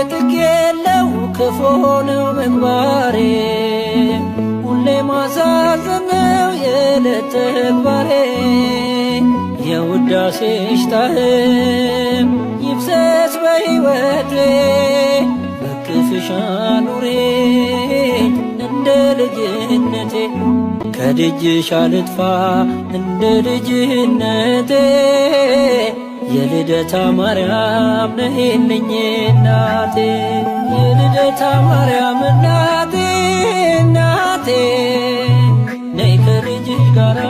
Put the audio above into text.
ጥግ የለው ክፉ ነው ምግባሬ ሁሌ ማሳዘን ነው የዕለት ተግባሬ የውዳሴሽ ጣዕም ይፍሰስ በሕይወቴ በክፍሽ አኑሪኝ እንደ ልጅነቴ ከደጅሽ አልጥፋ እንደ ልጅነቴ የልደታ ማርያም ነይልኝ እናቴ የልደታ ማርያም እናቴ እናቴ ነይ ከልጅሽ ጋራ